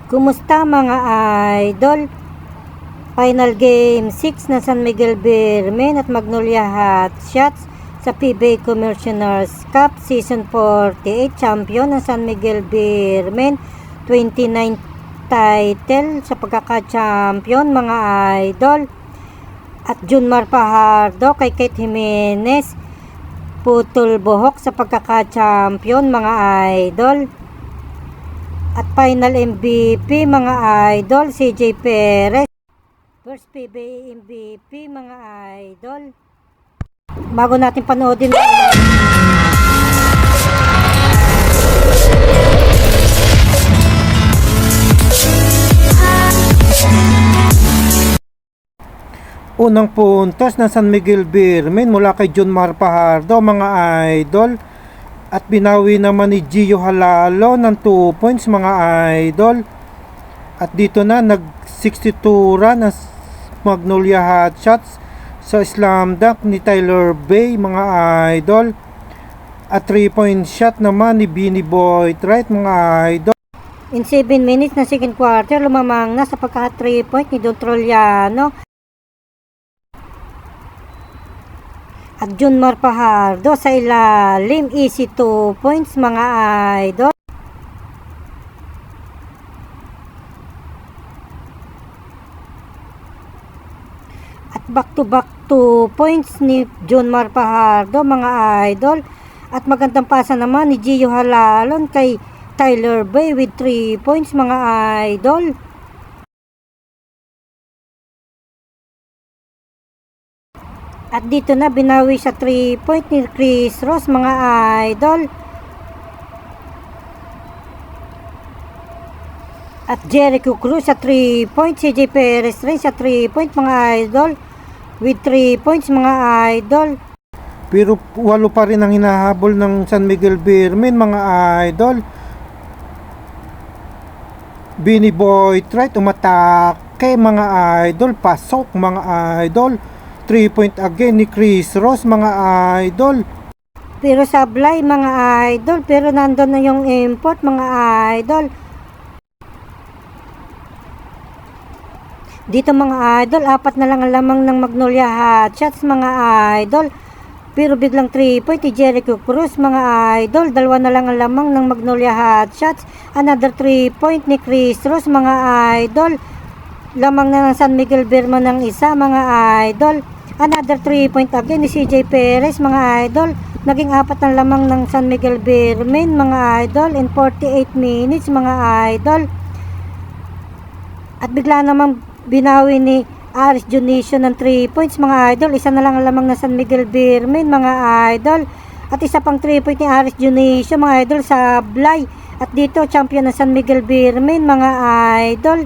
Kumusta mga idol? Final Game 6 ng San Miguel Beermen at Magnolia Hotshots sa PBA Commissioners Cup Season 48. Champion ng San Miguel Beermen, 29 title sa pagkaka-champion mga idol. At Junmar Fajardo kay Kate Jimenez, putol buhok sa pagkaka-champion mga idol. At final MVP mga idol, CJ Perez, first PBA MVP mga idol. Bago natin panoodin unang puntos ng San Miguel Beermen mula kay Junmar Fajardo mga idol. At binawi naman ni Gio Halalo ng 2 points mga idol. At dito na nag 62 run ang Magnolia Hotshots sa slam dunk ni Tyler Bay mga idol. At 3-point shot naman ni Beanie Boytright mga idol. In 7 minutes na second quarter, lumamang na sa pagka 3 point ni Don Troliano. At Junmar Fajardo sa ilalim, easy 2 points mga idol. At back to back 2 points ni Junmar Fajardo mga idol. At magandang pasa naman ni Gio Halalon kay Tyler Bay with 3 points mga idol. At dito na binawi sa 3 point ni Chris Ross mga idol. At Jericho Cruz sa 3 point, CJ Perez rin sa 3 point mga idol with 3 points mga idol. Pero 8 pa rin ang hinahabol ng San Miguel Beermen mga idol. Beanie Boytright umatake mga idol, pasok mga idol. 3 point again ni Chris Ross mga idol. Pero sablay mga idol, pero nandun na yung import mga idol. Dito mga idol, 4 na lang ang lamang ng Magnolia Hotshots mga idol. Pero biglang 3 point ni Jericho Cruz mga idol. 2 na lang ang lamang ng Magnolia Hotshots. Another 3 point ni Chris Ross mga idol. Lamang na ng San Miguel Beermen ng isa mga idol. Another 3 point again ni CJ Perez mga idol. Naging 4 ang lamang ng San Miguel Beermen mga idol in 48 minutes mga idol. At bigla namang binawi ni Aris Junicio ng 3 points mga idol. Isa na lang ang lamang ng San Miguel Beermen mga idol. At isa pang 3 point ni Aris Junicio mga idol sa Blay. At dito champion ng San Miguel Beermen mga idol.